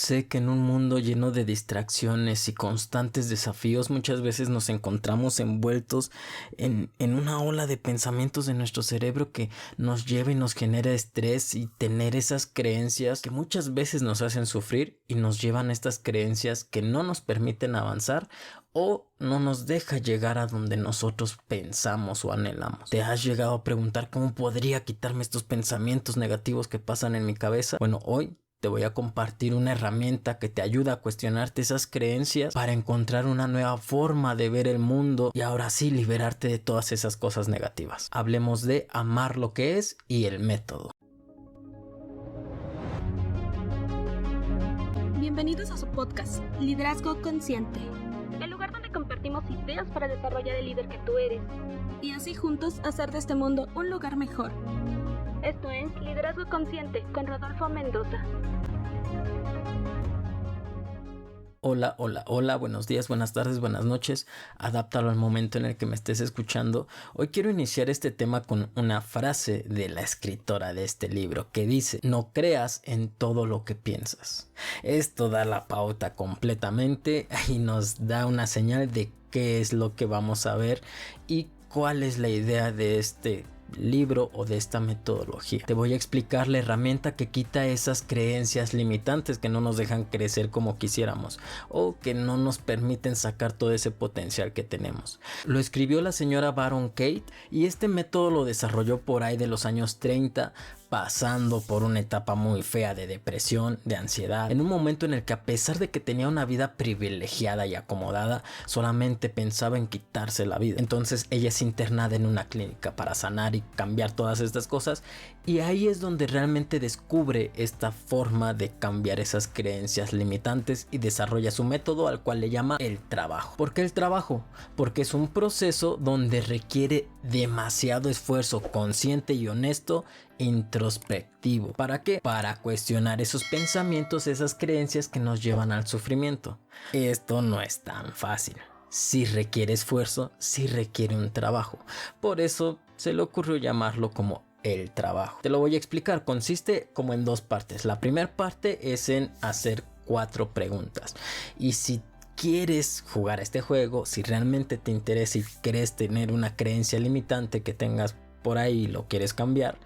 sé que en un mundo lleno de distracciones y constantes desafíos muchas veces nos encontramos envueltos en una ola de pensamientos de nuestro cerebro que nos lleva y nos genera estrés, y tener esas creencias que muchas veces nos hacen sufrir y nos llevan a estas creencias que no nos permiten avanzar o no nos deja llegar a donde nosotros pensamos o anhelamos. ¿Te has llegado a preguntar cómo podría quitarme estos pensamientos negativos que pasan en mi cabeza? Bueno, hoy te voy a compartir una herramienta que te ayuda a cuestionarte esas creencias para encontrar una nueva forma de ver el mundo y ahora sí liberarte de todas esas cosas negativas. Hablemos de amar lo que es y el método. Bienvenidos a su podcast, Liderazgo Consciente. El lugar donde compartimos ideas para desarrollar el líder que tú eres y así juntos hacer de este mundo un lugar mejor. Esto es Liderazgo Consciente con Rodolfo Mendoza. Hola, buenos días, buenas tardes, buenas noches. Adáptalo al momento en el que me estés escuchando. Hoy quiero iniciar este tema con una frase de la escritora de este libro que dice: no creas en todo lo que piensas. Esto da la pauta completamente y nos da una señal de qué es lo que vamos a ver y cuál es la idea de este libro o de esta metodología. Te voy a explicar la herramienta que quita esas creencias limitantes que no nos dejan crecer como quisiéramos o que no nos permiten sacar todo ese potencial que tenemos. Lo escribió la señora Baron Kate y este método lo desarrolló por ahí de los años 30, pasando por una etapa muy fea de depresión, de ansiedad, en un momento en el que, a pesar de que tenía una vida privilegiada y acomodada, solamente pensaba en quitarse la vida. Entonces ella es internada en una clínica para sanar y cambiar todas estas cosas, y ahí es donde realmente descubre esta forma de cambiar esas creencias limitantes y desarrolla su método, al cual le llama el trabajo. ¿Por qué el trabajo? Porque es un proceso donde requiere demasiado esfuerzo consciente y honesto, introspectivo. ¿Para qué? Para cuestionar esos pensamientos, esas creencias que nos llevan al sufrimiento. Esto no es tan fácil. Sí requiere esfuerzo, sí requiere un trabajo. Por eso se le ocurrió llamarlo como el trabajo. Te lo voy a explicar. Consiste como en dos partes. La primera parte es en hacer 4 preguntas. Y si quieres jugar a este juego, si realmente te interesa y quieres tener una creencia limitante que tengas por ahí y lo quieres cambiar,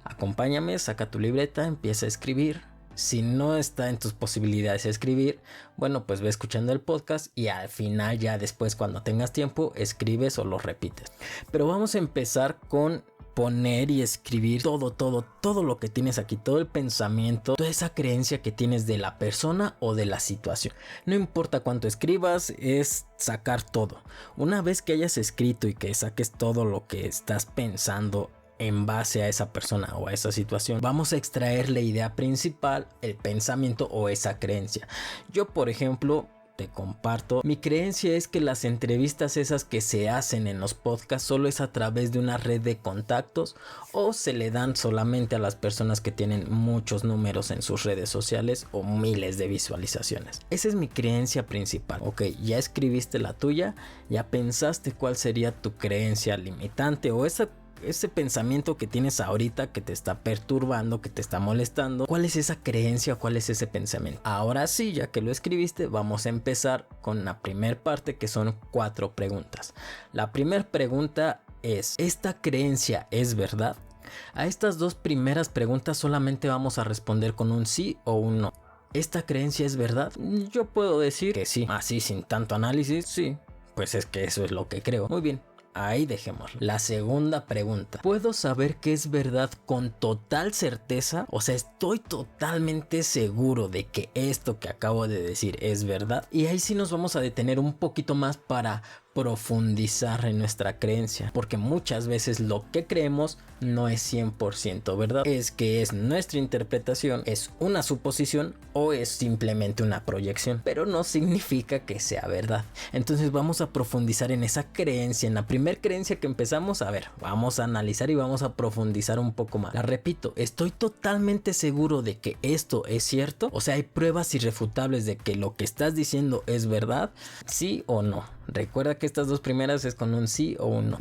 acompáñame, saca tu libreta, empieza a escribir. Si no está en tus posibilidades escribir, bueno, pues ve escuchando el podcast y al final, ya después, cuando tengas tiempo, escribes o lo repites. Pero vamos a empezar con poner y escribir todo lo que tienes aquí, todo el pensamiento, toda esa creencia que tienes de la persona o de la situación. No importa cuánto escribas, es sacar todo. Una vez que hayas escrito y que saques todo lo que estás pensando en base a esa persona o a esa situación, vamos a extraer la idea principal, el pensamiento o esa creencia. Yo, por ejemplo, te comparto, mi creencia es que las entrevistas esas que se hacen en los podcasts solo es a través de una red de contactos o se le dan solamente a las personas que tienen muchos números en sus redes sociales o miles de visualizaciones. Esa es mi creencia principal. Ok, ya escribiste la tuya, ya pensaste cuál sería tu creencia limitante o ese pensamiento que tienes ahorita que te está perturbando, que te está molestando. ¿Cuál es esa creencia? ¿Cuál es ese pensamiento? Ahora sí, ya que lo escribiste, vamos a empezar con la primera parte, que son 4 preguntas. La primera pregunta es: ¿esta creencia es verdad? A estas 2 primeras preguntas solamente vamos a responder con un sí o un no. ¿Esta creencia es verdad? Yo puedo decir que sí, así sin tanto análisis. Sí, pues es que eso es lo que creo. Muy bien, ahí dejémoslo. La segunda pregunta: ¿puedo saber que es verdad con total certeza? O sea, estoy totalmente seguro de que esto que acabo de decir es verdad. Y ahí sí nos vamos a detener un poquito más para profundizar en nuestra creencia, porque muchas veces lo que creemos no es 100% verdad. Es que es nuestra interpretación, es una suposición o es simplemente una proyección, pero no significa que sea verdad. Entonces vamos a profundizar en esa creencia, en la primer creencia que empezamos. A ver, vamos a analizar y vamos a profundizar un poco más. La repito, estoy totalmente seguro de que esto es cierto. O sea, hay pruebas irrefutables de que lo que estás diciendo es verdad, sí o no. Recuerda que estas 2 primeras es con un sí o un no.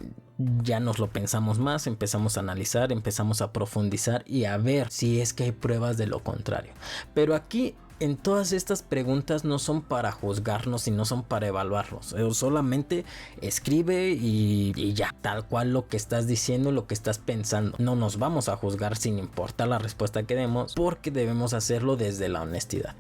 Ya nos lo pensamos más, empezamos a analizar, empezamos a profundizar y a ver si es que hay pruebas de lo contrario. Pero aquí en todas estas preguntas no son para juzgarnos y no son para evaluarnos. Solamente escribe y ya, tal cual lo que estás diciendo, lo que estás pensando. No nos vamos a juzgar sin importar la respuesta que demos, porque debemos hacerlo desde la honestidad.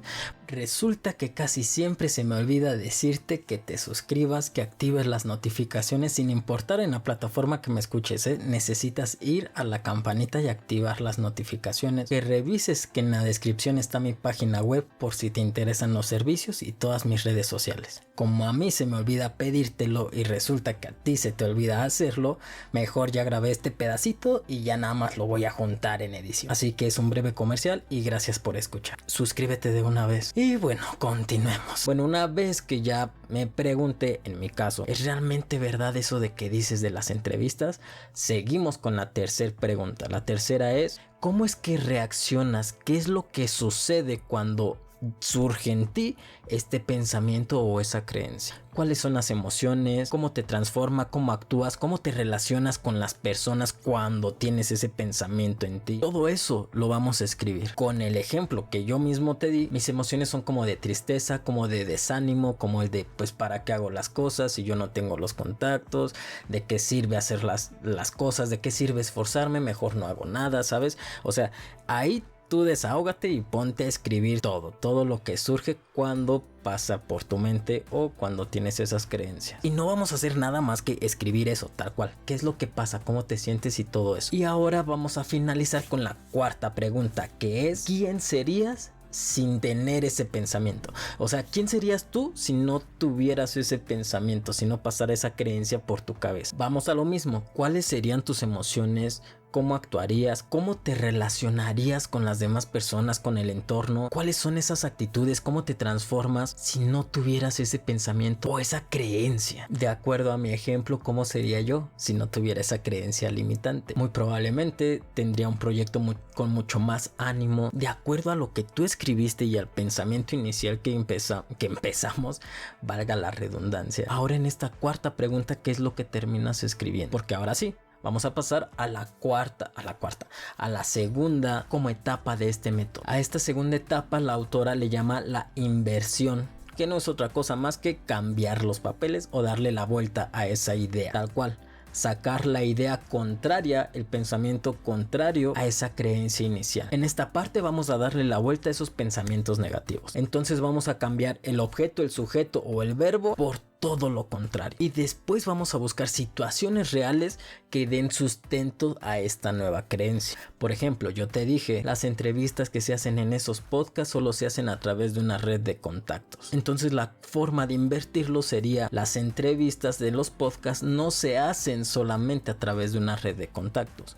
Resulta que casi siempre se me olvida decirte que te suscribas, que actives las notificaciones sin importar en la plataforma que me escuches, necesitas ir a la campanita y activar las notificaciones, que revises que en la descripción está mi página web por si te interesan los servicios y todas mis redes sociales. Como a mí se me olvida pedírtelo y resulta que a ti se te olvida hacerlo, mejor ya grabé este pedacito y ya nada más lo voy a juntar en edición. Así que es un breve comercial y gracias por escuchar. Suscríbete de una vez. Y bueno, continuemos. Bueno, una vez que ya me pregunté, en mi caso, ¿es realmente verdad eso de que dices de las entrevistas? Seguimos con la tercera pregunta. La tercera es, ¿cómo es que reaccionas? ¿Qué es lo que sucede cuando surge en ti este pensamiento o esa creencia? ¿Cuáles son las emociones? ¿Cómo te transforma? ¿Cómo actúas? ¿Cómo te relacionas con las personas cuando tienes ese pensamiento en ti? Todo eso lo vamos a escribir. Con el ejemplo que yo mismo te di, mis emociones son como de tristeza, como de desánimo, como el de pues para qué hago las cosas si yo no tengo los contactos, de qué sirve hacer las cosas, de qué sirve esforzarme, mejor no hago nada, ¿sabes? O sea, ahí tú desahógate y ponte a escribir todo lo que surge cuando pasa por tu mente o cuando tienes esas creencias. Y no vamos a hacer nada más que escribir eso, tal cual. ¿Qué es lo que pasa? ¿Cómo te sientes? Y todo eso. Y ahora vamos a finalizar con la cuarta pregunta, que es ¿quién serías sin tener ese pensamiento? O sea, ¿quién serías tú si no tuvieras ese pensamiento, si no pasara esa creencia por tu cabeza? Vamos a lo mismo. ¿Cuáles serían tus emociones? ¿Cómo actuarías? ¿Cómo te relacionarías con las demás personas, con el entorno? ¿Cuáles son esas actitudes? ¿Cómo te transformas si no tuvieras ese pensamiento o esa creencia? De acuerdo a mi ejemplo, ¿cómo sería yo si no tuviera esa creencia limitante? Muy probablemente tendría un proyecto con mucho más ánimo, de acuerdo a lo que tú escribiste y al pensamiento inicial que empezamos, valga la redundancia. Ahora en esta cuarta pregunta, ¿qué es lo que terminas escribiendo? Porque ahora sí, vamos a pasar a la segunda como etapa de este método. A esta segunda etapa la autora le llama la inversión, que no es otra cosa más que cambiar los papeles o darle la vuelta a esa idea, tal cual. Sacar la idea contraria, el pensamiento contrario a esa creencia inicial. En esta parte vamos a darle la vuelta a esos pensamientos negativos. Entonces vamos a cambiar el objeto, el sujeto o el verbo por todo lo contrario. Y después vamos a buscar situaciones reales que den sustento a esta nueva creencia. Por ejemplo, yo te dije, las entrevistas que se hacen en esos podcasts solo se hacen a través de una red de contactos. Entonces la forma de invertirlo sería, las entrevistas de los podcasts no se hacen solamente a través de una red de contactos.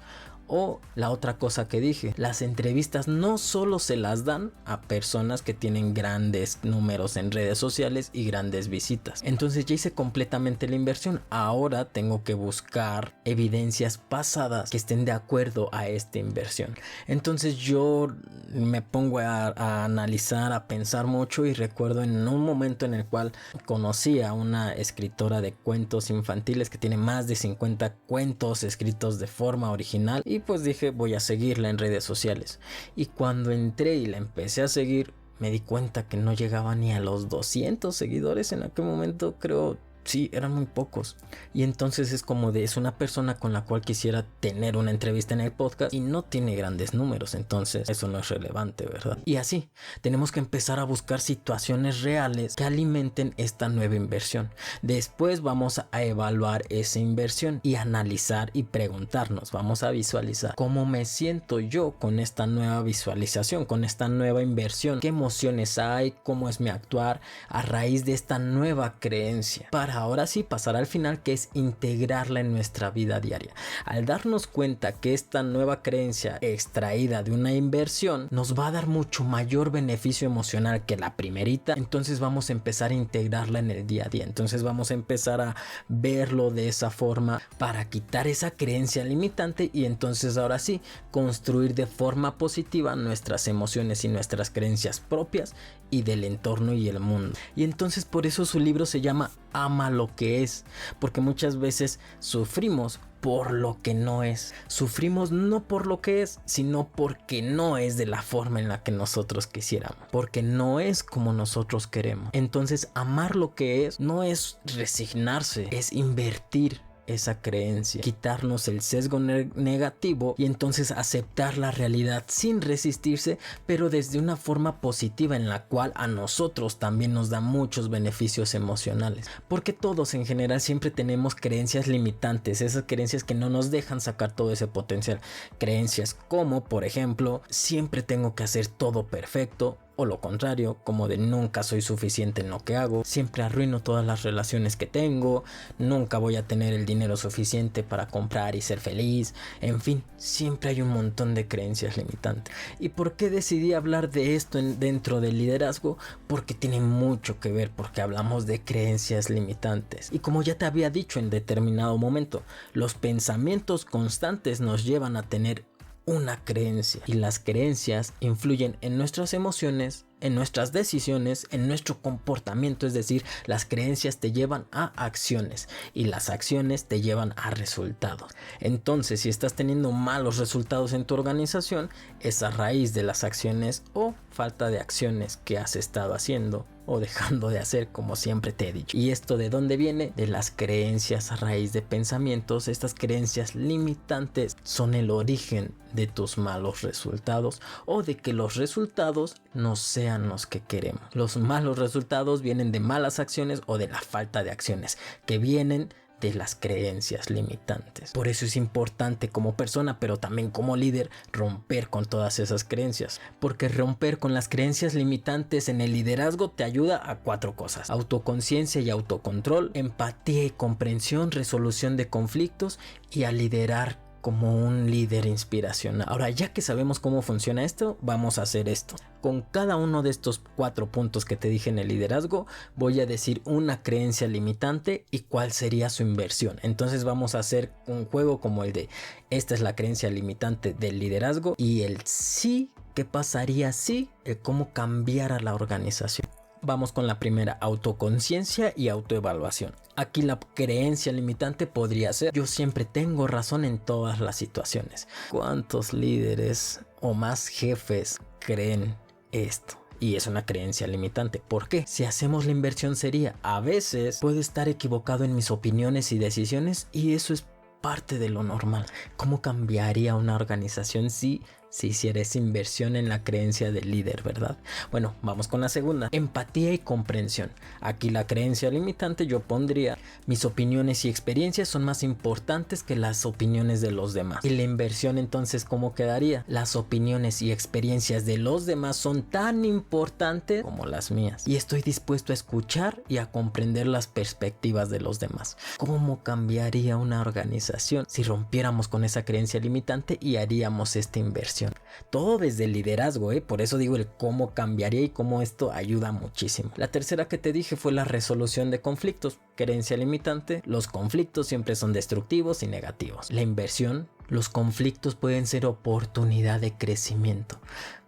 O la otra cosa que dije, las entrevistas no solo se las dan a personas que tienen grandes números en redes sociales y grandes visitas. Entonces ya hice completamente la inversión. Ahora tengo que buscar evidencias pasadas que estén de acuerdo a esta inversión. Entonces yo me pongo a analizar, a pensar mucho, y recuerdo en un momento en el cual conocí a una escritora de cuentos infantiles que tiene más de 50 cuentos escritos de forma original, y pues dije, voy a seguirla en redes sociales. Y cuando entré y la empecé a seguir, me di cuenta que no llegaba ni a los 200 seguidores en aquel momento, creo. Sí, eran muy pocos. Y entonces es como es una persona con la cual quisiera tener una entrevista en el podcast y no tiene grandes números, entonces eso no es relevante, ¿verdad? Y así, tenemos que empezar a buscar situaciones reales que alimenten esta nueva inversión. Después vamos a evaluar esa inversión y analizar y preguntarnos, vamos a visualizar cómo me siento yo con esta nueva visualización, con esta nueva inversión, qué emociones hay, cómo es mi actuar a raíz de esta nueva creencia, para ahora sí pasar al final, que es integrarla en nuestra vida diaria. Al darnos cuenta que esta nueva creencia extraída de una inversión nos va a dar mucho mayor beneficio emocional que la primerita, entonces vamos a empezar a integrarla en el día a día. Entonces vamos a empezar a verlo de esa forma para quitar esa creencia limitante y entonces ahora sí construir de forma positiva nuestras emociones y nuestras creencias propias y del entorno y el mundo. Y entonces por eso su libro se llama Ama lo que es, porque muchas veces sufrimos por lo que no es. Sufrimos no por lo que es, sino porque no es de la forma en la que nosotros quisiéramos, porque no es como nosotros queremos. Entonces, amar lo que es no es resignarse, es invertir esa creencia, quitarnos el sesgo negativo y entonces aceptar la realidad sin resistirse, pero desde una forma positiva en la cual a nosotros también nos da muchos beneficios emocionales, porque todos en general siempre tenemos creencias limitantes, esas creencias que no nos dejan sacar todo ese potencial, creencias como por ejemplo siempre tengo que hacer todo perfecto, o lo contrario, como de nunca soy suficiente en lo que hago, siempre arruino todas las relaciones que tengo, nunca voy a tener el dinero suficiente para comprar y ser feliz, en fin, siempre hay un montón de creencias limitantes. ¿Y por qué decidí hablar de esto dentro del liderazgo? Porque tiene mucho que ver, porque hablamos de creencias limitantes. Y como ya te había dicho en determinado momento, los pensamientos constantes nos llevan a tener una creencia y las creencias influyen en nuestras emociones, en nuestras decisiones, en nuestro comportamiento, es decir, las creencias te llevan a acciones y las acciones te llevan a resultados. Entonces, si estás teniendo malos resultados en tu organización, es a raíz de las acciones o falta de acciones que has estado haciendo o dejando de hacer, como siempre te he dicho. ¿Y esto de dónde viene? De las creencias a raíz de pensamientos. Estas creencias limitantes son el origen de tus malos resultados o de que los resultados no sean los que queremos. Los malos resultados vienen de malas acciones o de la falta de acciones que vienen de las creencias limitantes. Por eso es importante como persona, pero también como líder, romper con todas esas creencias, porque romper con las creencias limitantes en el liderazgo te ayuda a 4 cosas: autoconciencia y autocontrol, empatía y comprensión, resolución de conflictos y a liderar como un líder inspiracional. Ahora, ya que sabemos cómo funciona esto, vamos a hacer esto. Con cada uno de estos 4 puntos que te dije en el liderazgo, voy a decir una creencia limitante y cuál sería su inversión. Entonces vamos a hacer un juego como el de esta es la creencia limitante del liderazgo y el sí, ¿qué pasaría si? El cómo cambiar a la organización. Vamos con la primera, autoconciencia y autoevaluación. Aquí la creencia limitante podría ser: yo siempre tengo razón en todas las situaciones. ¿Cuántos líderes o más jefes creen esto? Y es una creencia limitante. ¿Por qué? Si hacemos la inversión sería: a veces puedo estar equivocado en mis opiniones y decisiones y eso es parte de lo normal. ¿Cómo cambiaría una organización si hiciera esa inversión en la creencia del líder, verdad? Bueno, vamos con la segunda, empatía y comprensión. Aquí la creencia limitante yo pondría: mis opiniones y experiencias son más importantes que las opiniones de los demás. Y la inversión entonces, ¿cómo quedaría? Las opiniones y experiencias de los demás son tan importantes como las mías y estoy dispuesto a escuchar y a comprender las perspectivas de los demás. ¿Cómo cambiaría una organización si rompiéramos con esa creencia limitante y haríamos esta inversión? Todo desde el liderazgo, por eso digo el cómo cambiaría y cómo esto ayuda muchísimo. La tercera que te dije fue la resolución de conflictos. Creencia limitante: los conflictos siempre son destructivos y negativos. La inversión: los conflictos pueden ser oportunidad de crecimiento.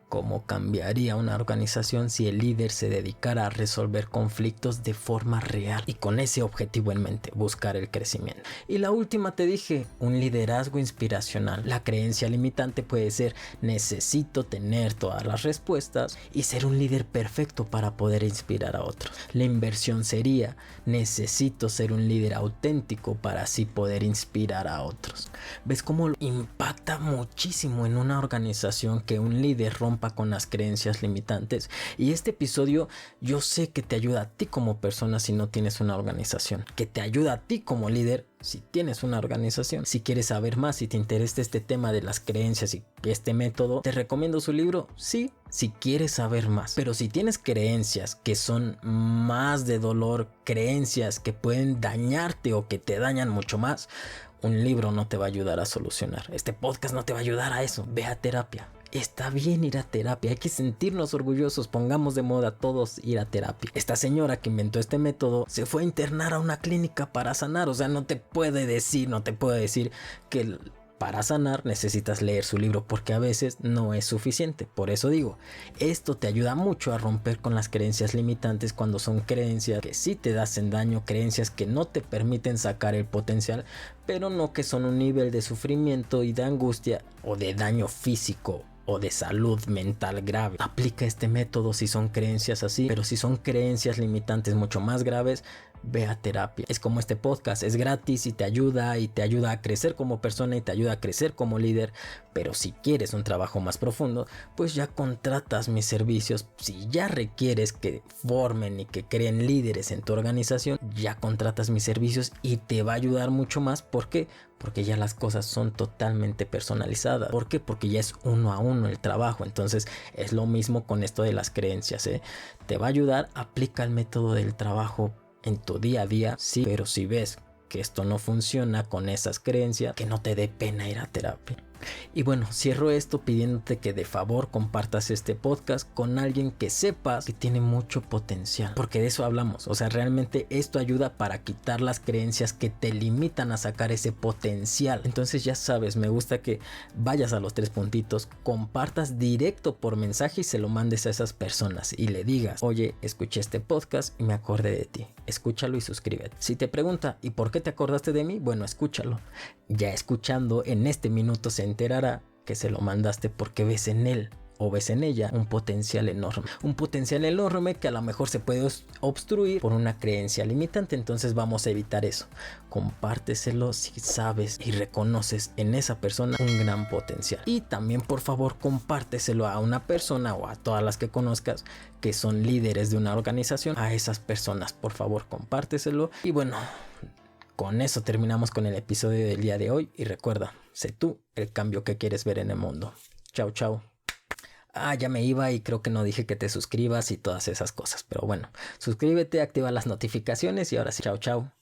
¿Cómo cambiaría una organización si el líder se dedicara a resolver conflictos de forma real y con ese objetivo en mente, buscar el crecimiento? Y la última te dije, un liderazgo inspiracional. La creencia limitante puede ser: necesito tener todas las respuestas y ser un líder perfecto para poder inspirar a otros. La inversión sería: necesito ser un líder auténtico para así poder inspirar a otros. ¿Ves cómo impacta muchísimo en una organización que un líder rompa con las creencias limitantes? Y este episodio yo sé que te ayuda a ti como persona si no tienes una organización, que te ayuda a ti como líder si tienes una organización. Si quieres saber más, si te interesa este tema de las creencias y este método, te recomiendo su libro, sí, si quieres saber más. Pero si tienes creencias que son más de dolor, creencias que pueden dañarte o que te dañan mucho más, un libro no te va a ayudar a solucionar. Este podcast no te va a ayudar a eso. Ve a terapia. Está bien ir a terapia, hay que sentirnos orgullosos, pongamos de moda todos ir a terapia. Esta señora que inventó este método se fue a internar a una clínica para sanar, o sea, no te puede decir que para sanar necesitas leer su libro, porque a veces no es suficiente. Por eso digo, esto te ayuda mucho a romper con las creencias limitantes cuando son creencias que sí te hacen daño, creencias que no te permiten sacar el potencial, pero no que son un nivel de sufrimiento y de angustia o de daño físico o de salud mental grave. Aplica este método si son creencias así, pero si son creencias limitantes mucho más graves, ve a terapia. Es como este podcast, es gratis y te ayuda a crecer como persona y te ayuda a crecer como líder. Pero si quieres un trabajo más profundo, pues ya contratas mis servicios. Si ya requieres que formen y que creen líderes en tu organización, ya contratas mis servicios y te va a ayudar mucho más. ¿Por qué? Porque ya las cosas son totalmente personalizadas. ¿Por qué? Porque ya es uno a uno el trabajo. Entonces es lo mismo con esto de las creencias, ¿eh? Te va a ayudar, aplica el método del trabajo en tu día a día, sí, pero si ves que esto no funciona con esas creencias, que no te dé pena ir a terapia. Y bueno, cierro esto pidiéndote que de favor compartas este podcast con alguien que sepas que tiene mucho potencial, porque de eso hablamos. O sea, realmente esto ayuda para quitar las creencias que te limitan a sacar ese potencial. Entonces ya sabes, me gusta que vayas a los 3 puntitos, compartas directo por mensaje y se lo mandes a esas personas y le digas: oye, escuché este podcast y me acordé de ti, escúchalo y suscríbete. Si te pregunta ¿y por qué te acordaste de mí? Bueno, escúchalo. Ya escuchando, en este minuto se enterará que se lo mandaste porque ves en él o ves en ella un potencial enorme. Un potencial enorme que a lo mejor se puede obstruir por una creencia limitante. Entonces vamos a evitar eso. Compárteselo si sabes y reconoces en esa persona un gran potencial. Y también, por favor, compárteselo a una persona o a todas las que conozcas que son líderes de una organización. A esas personas, por favor, compárteselo. Y bueno, con eso terminamos con el episodio del día de hoy. Y recuerda, sé tú el cambio que quieres ver en el mundo. Chao, chao. Ya me iba y creo que no dije que te suscribas y todas esas cosas. Pero bueno, suscríbete, activa las notificaciones y ahora sí, chao, chao.